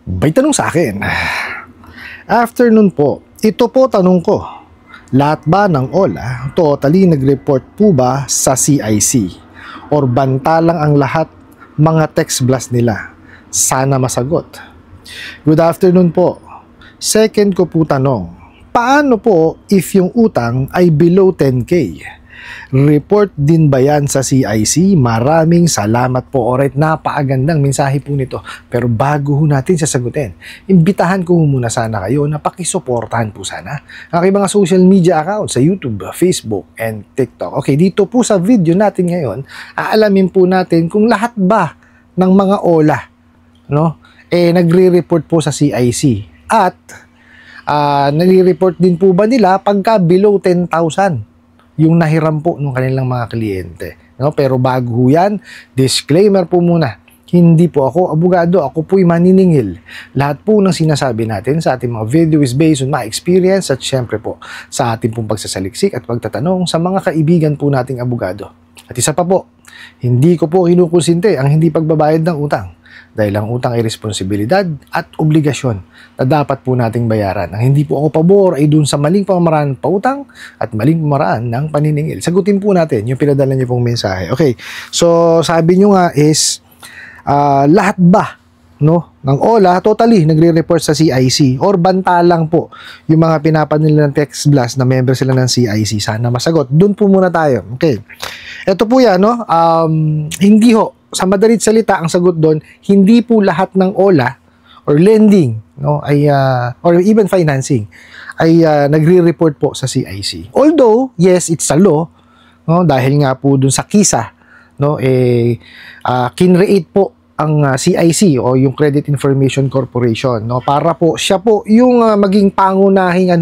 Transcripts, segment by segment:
May tanong sa akin. Afternoon po, ito po tanong ko. Lahat ba ng OLA totally nag-report po ba sa CIC? Or banta lang ang lahat mga text blast nila? Sana masagot. Good afternoon po. Second ko po tanong, paano po if yung utang ay below 10K? Report din ba yan sa CIC? Maraming salamat po. Alright, napakagandang mensahe po nito. Pero bago ho natin sasagutin, imbitahan ko muna sana kayo na pakisuportahan po sana ang aking mga social media accounts sa YouTube, Facebook, and TikTok. Okay, dito po sa video natin ngayon, aalamin po natin kung lahat ba ng mga OLA nagre-report po sa CIC. At nagre-report din po ba nila pagka below 10,000? Yung nahiram po ng kanilang mga kliyente. Pero bago ho yan, disclaimer po muna. Hindi po ako abogado, ako po'y maniningil. Lahat po ng sinasabi natin sa ating mga video is based on my experience at syempre po sa ating pong pagsasaliksik at pagtatanong sa mga kaibigan po nating abogado. At isa pa po, hindi ko po kinukonsinti ang hindi pagbabayad ng utang. Dahil ang utang ay responsibilidad at obligasyon na dapat po nating bayaran. Ang hindi po ako pabor ay dun sa maling pamamaraan ng pautang at maling pamamaraan ng paniningil. Sagutin po natin yung pinadala niyo pong mensahe. Okay, so sabi nyo nga is lahat ba ng OLA totally nagre-report sa CIC or banta lang po yung mga pinapanila ng text blast na member sila ng CIC? Sana masagot. Doon po muna tayo. Okay, ito po yan, hindi ho, sa madalit salita, ang sagot doon, hindi po lahat ng OLA or lending, or even financing, ay nagre-report po sa CIC. Although, yes, it's a law, dahil nga po doon sa KISA, kinreate po ang CIC o yung Credit Information Corporation, para po siya po yung maging pangunahing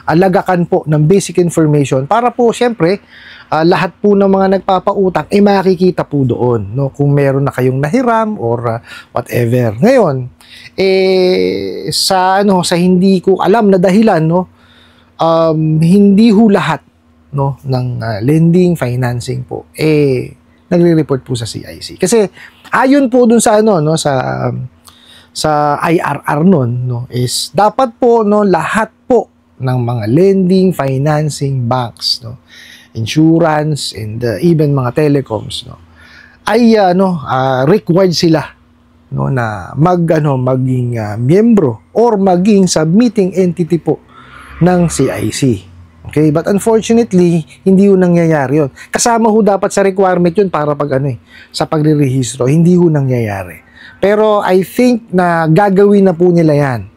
alagakan po ng basic information para po syempre lahat po ng mga nagpapautang ay makikita po doon, kung meron na kayong nahiram or whatever. Ngayon, sa hindi ko alam na dahilan, hindi ho lahat ng lending, financing po nagre-report po sa CIC. Kasi ayon po dun sa sa IRR nun, is dapat po lahat po ng mga lending, financing, banks, insurance, and even mga telecoms, ay required sila na maging miyembro or maging submitting entity po ng CIC. Okay, but unfortunately, hindi ho nangyayari yun. Kasama ho dapat sa requirement yun para sa pagre-rehistro. Hindi ho nangyayari. Pero I think na gagawin na po nila yan.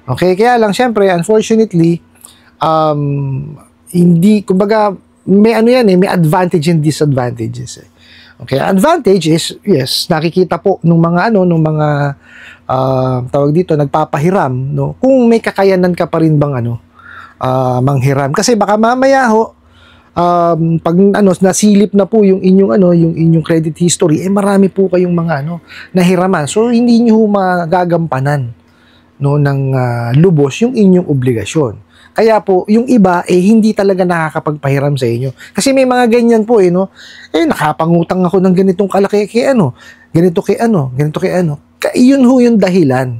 Okay, kaya lang syempre, unfortunately, hindi, kumbaga, may may advantage and disadvantages. Okay, advantage is, yes, nakikita po nung mga tawag dito, nagpapahiram, kung may kakayanan ka pa rin bang manghiram. Kasi baka mamaya ho, pag nasilip na po yung inyong credit history, marami po kayong mga nahiraman. So hindi niyo magagampanan ng lubos yung inyong obligasyon. Kaya po, yung iba, hindi talaga nakakapagpahiram sa inyo. Kasi may mga ganyan po, nakapangutang ako ng ganitong kalaki ganito kay Yun ho yung dahilan,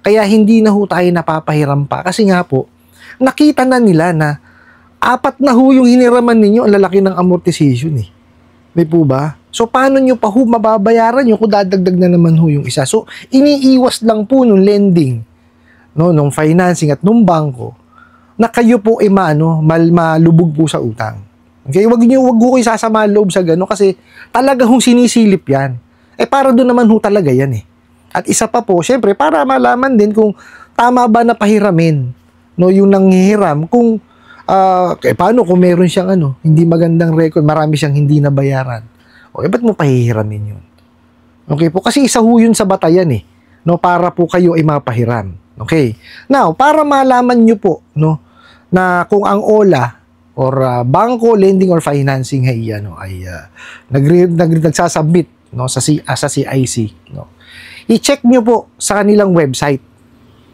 Kaya hindi na ho tayo napapahiram pa. Kasi nga po, nakita na nila na 4 na ho yung hiniraman ninyo, ang lalaki ng amortization, May po ba? So, paano nyo pa ho mababayaran nyo kung dadagdag na naman ho yung isa? So, iniiwas lang po nung lending, nung financing at nung bangko, na kayo po malubog po sa utang. Okay? Wag ho kayo sasama loob sa gano'n kasi talaga hong sinisilip yan. Para doon naman ho talaga yan At isa pa po, syempre, para malaman din kung tama ba na pahiramin yung nanghihiram kung paano kung meron siyang hindi magandang record, marami siyang hindi nabayaran. Ba't mo pahihiramin yun? Okay po, kasi isa ho yun sa batayan para po kayo ay mapahiram. Okay. Now, para malaman nyo po, na kung ang OLA or bangko, lending, or financing ay nagsasubmit sa CIC, i-check nyo po sa kanilang website.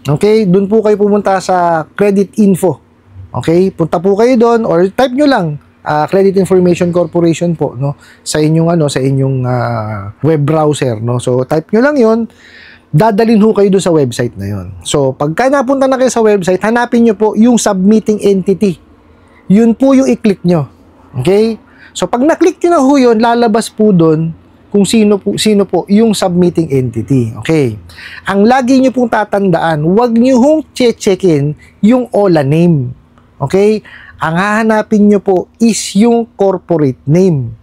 Okay? Doon po kayo pumunta sa Credit Info. Okay? Punta po kayo doon or type nyo lang Credit Information Corporation po sa inyong web browser, So type nyo lang 'yon. dadalhin ho kayo doon sa website na yon. So, pagka napunta na kayo sa website, hanapin nyo po yung submitting entity. Yun po yung i-click nyo. Okay? So, pag na-click nyo na ho yun, lalabas po doon kung sino po yung submitting entity. Okay? Ang lagi nyo pong tatandaan, huwag nyo hong checkin yung OLA name. Okay? Ang hahanapin nyo po is yung corporate name.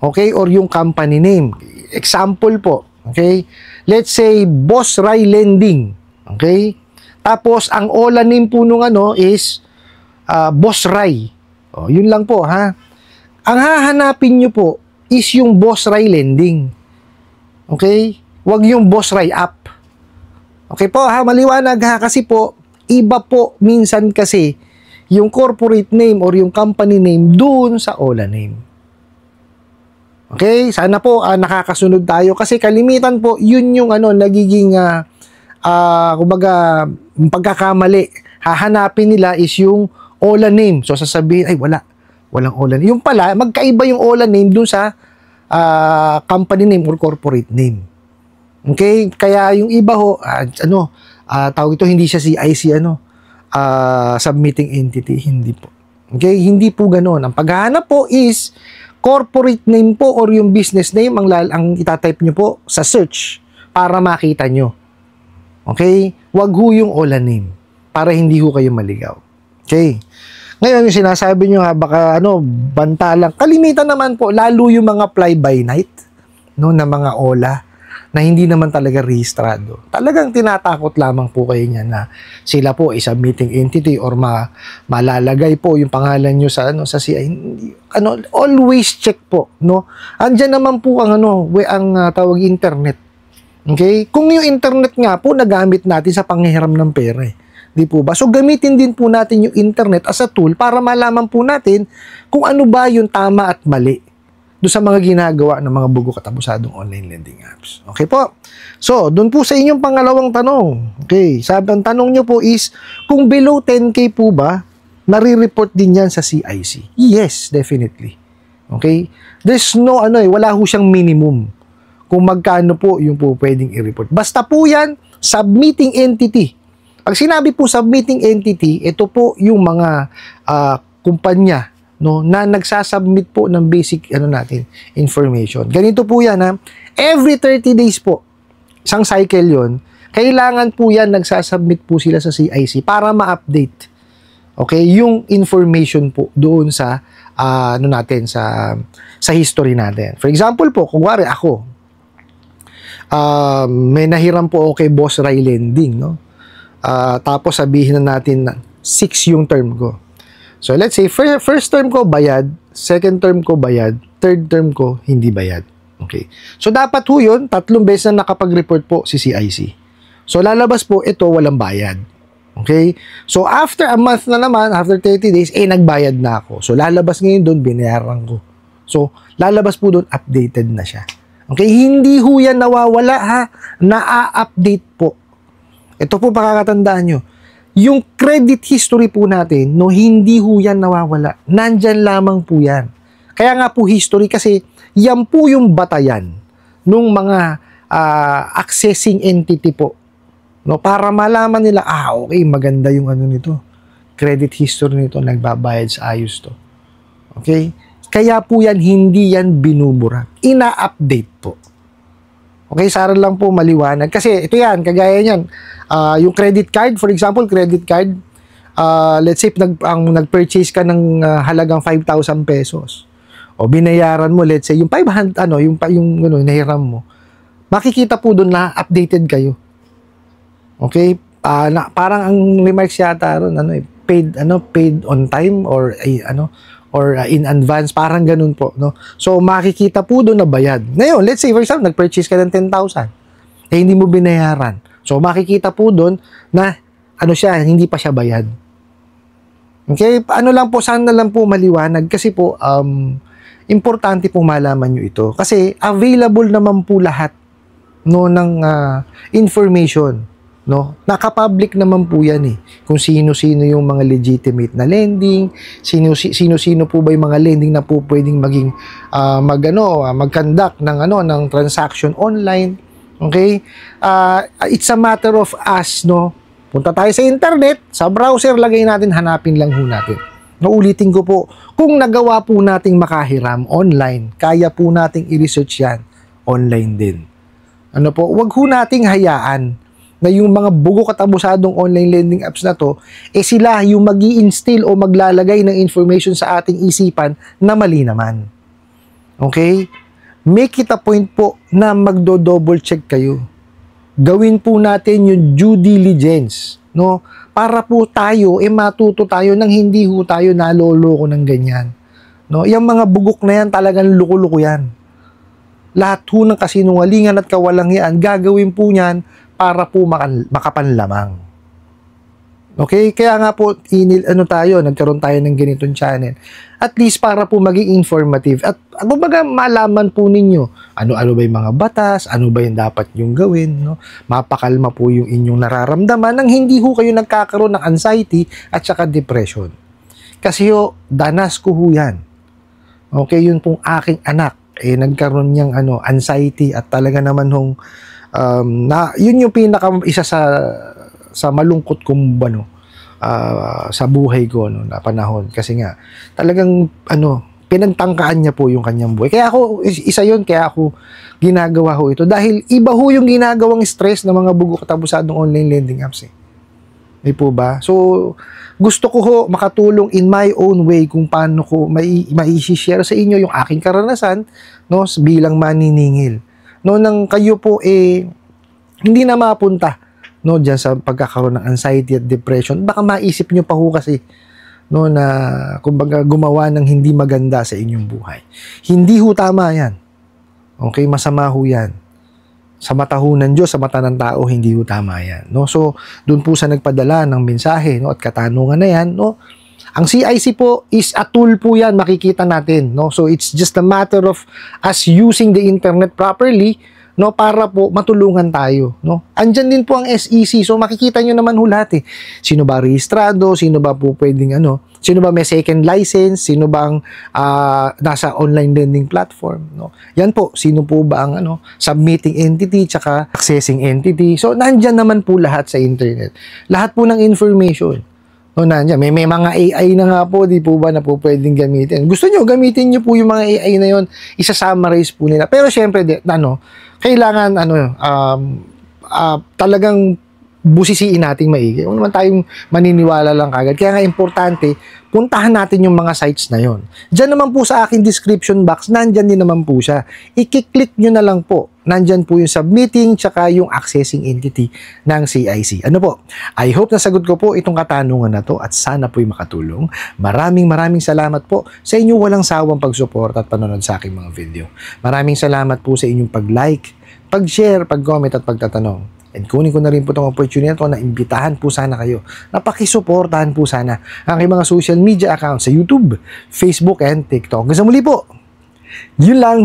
Okay? Or yung company name. Example po. Okay? Let's say, Boss Rai Lending. Okay? Tapos, ang OLA name po nung is Boss Rai. O, yun lang po, ha? Ang hahanapin nyo po is yung Boss Rai Lending. Okay? Huwag yung Boss Rai app. Okay po, ha? Maliwanag, ha? Kasi po, iba po minsan kasi yung corporate name or yung company name dun sa OLA name. Okay, sana po nakakasunod tayo kasi kalimitan po yun yung nagiging kumbaga pagkakamali. Hahanapin nila is yung OLA name. So sasabihin ay walang OLA name. Yung pala magkaiba yung OLA name dun sa company name or corporate name. Okay? Kaya yung iba ho tawag ito hindi siya CIC submitting entity, hindi po. Okay? Hindi po ganoon. Ang paghahanap po is corporate name po or yung business name ang itatype nyo po sa search para makita nyo. Okay? Wag ho yung OLA name para hindi ho kayo maligaw. Okay? Ngayon, yung sinasabi nyo baka banta lang. Kalimitan naman po, lalo yung mga fly-by-night na mga OLA na hindi naman talaga rehistrado. Talagang tinatakot lamang po kayo niya na sila po ay submitting entity or malalagay po yung pangalan nyo sa CI. Always check po, no? Andiyan naman po ang tawag internet. Okay? Kung yung internet nga po nagamit natin sa panghihiram ng pera, di po ba? So gamitin din po natin yung internet as a tool para malaman po natin kung ano ba yung tama at mali doon sa mga ginagawa ng mga bugo katapusadong online lending apps. Okay po? So, doon po sa inyong pangalawang tanong. Okay, sabi ang tanong nyo po is, kung below 10K po ba, nare-report din yan sa CIC? Yes, definitely. Okay? There's no, wala ho siyang minimum kung magkano po yung po pwedeng i-report. Basta po yan, submitting entity. Pag sinabi po submitting entity, ito po yung mga kumpanya na nagsasubmit po ng basic information. Ganito po yan, ha. Every 30 days po, isang cycle yon, kailangan po yan nagsasubmit po sila sa CIC para ma-update. Okay, yung information po doon sa sa history natin. For example po, kung wari ako, may nahiram po ako kay Boss Rai Lending, no? Tapos sabihin na natin na 6 yung term ko. So, let's say, first term ko bayad, second term ko bayad, third term ko hindi bayad. Okay. So, dapat ho yun, 3 beses na nakapag-report po si CIC. So, lalabas po ito, walang bayad. Okay. So, after a month na naman, after 30 days, nagbayad na ako. So, lalabas ngayon doon, binayaran ko. So, lalabas po doon, updated na siya. Okay. Hindi ho yan nawawala, ha. Na-update po. Ito po pakakatandaan nyo. Yung credit history po natin, hindi ho yan nawawala. Nandyan lamang po yan. Kaya nga po history kasi yan po yung batayan nung mga accessing entity po. No, para malaman nila, okay, maganda yung nito. Credit history nito, nagbabayad sa ayos to. Okay? Kaya po yan, hindi yan binubura. Ina-update po. Okay, sana lang po maliwanag. Kasi ito yan, kagaya niyan. Yung credit card, for example, credit card, let's say, nag-purchase ka ng halagang 5,000 pesos. O binayaran mo, let's say, yung 500, nahiram mo. Makikita po doon na updated kayo. Okay? Parang ang remarks yata ron, paid on time or in advance, parang ganun po, no? So, makikita po doon na bayad. Ngayon, let's say, for example, nag-purchase ka ng 10,000. Hindi mo binayaran. So, makikita po doon na, hindi pa siya bayad. Okay? Sana lang po maliwanag. Kasi po, importante po malaman nyo ito. Kasi, available naman po lahat, ng information. No? Naka-public naman po yan kung sino-sino yung mga legitimate na lending, sino-sino po ba yung mga lending na po pwedeng maging mag-conduct ng transaction online, Okay? It's a matter of us, no? Punta tayo sa internet, sa browser, lagay natin, hanapin lang ho natin. Naulitin ko po, kung nagawa po nating makahiram online, kaya po nating i-research yan online din. Ano po, wag ho nating hayaan na yung mga bugok at abusadong online lending apps na to, sila yung mag-i-instill o maglalagay ng information sa ating isipan na mali naman. Okay? Make it a point po na magdo-double check kayo. Gawin po natin yung due diligence, no? Para po tayo, matuto tayo nang hindi ho tayo naloloko ng ganyan. No? Yung mga bugok na yan, talagang luko-luko yan. Lahat ho ng kasinungalingan at kawalangian, gagawin po niyan para po makapanlamang. Okay? Kaya nga po, nagkaroon tayo ng ganitong channel. At least para po maging informative. At baga malaman po ninyo, ano-ano ba yung mga batas, ano ba yung dapat yung gawin, no? Mapakalma po yung inyong nararamdaman nang hindi ho kayo nagkakaroon ng anxiety at saka depression. Kasi danas ko ho yan. Okay, yun pong aking anak, nagkaroon niyang anxiety at talaga naman yun yung isa sa malungkot kong sa buhay ko na panahon, kasi nga talagang pinagtangkaan niya po yung kanyang buhay. Kaya ako ginagawa ho ito dahil iba ho yung ginagawang stress ng mga bugok at abusadong online lending apps. May po ba? So gusto ko ho makatulong in my own way kung paano ko mai-share sa inyo yung aking karanasan, no, bilang maniningil, no, nang kayo po hindi na mapunta, no, diyan sa pagkakaroon ng anxiety at depression. Baka maisip nyo pa ho kasi, no, na kumbaga gumawa ng hindi maganda sa inyong buhay. Hindi ho tama yan. Okay, masama ho yan. Sa mata ho ng Diyos, sa mata ng tao, hindi ho tama yan, no? So doon po sa nagpadala ng mensahe, no, at katanungan na yan, no, ang CIC po is a tool po yan, makikita natin, no? So it's just a matter of us using the internet properly, no, para po matulungan tayo, no? Andyan din po ang SEC. So makikita nyo naman ho lahat Sino ba rehistrado, sino ba po pwedeng sino ba may second license, sino bang nasa online lending platform, no? Yan po, sino po ba ang submitting entity tsaka accessing entity. So nandyan naman po lahat sa internet. Lahat po ng information, no, nandiyan. May mga AI na nga po, di po ba, na po pwedeng gamitin. Gusto nyo, gamitin nyo po yung mga AI na yon, isa-summarize po nila. Pero syempre, kailangan talagang busisiin nating maigi. Huwag naman tayong maniniwala lang kagad. Kaya nga importante, puntahan natin yung mga sites na yon. Diyan naman po sa aking description box, nandyan din naman po siya. I-click nyo na lang po. Nandyan po yung submitting tsaka yung accessing entity ng CIC. Ano po? I hope nasagot ko po itong katanungan na to at sana po'y makatulong. Maraming salamat po sa inyong walang sawang pag-support at panonood sa aking mga video. Maraming salamat po sa inyong pag-like, pag-share, pag-comment at pagtatanong. And kunin ko na rin po itong opportunity na na imbitahan po sana kayo. Napakisuportahan po sana ang aking mga social media accounts sa YouTube, Facebook, and TikTok. Hanggang sa muli po. Yun lang.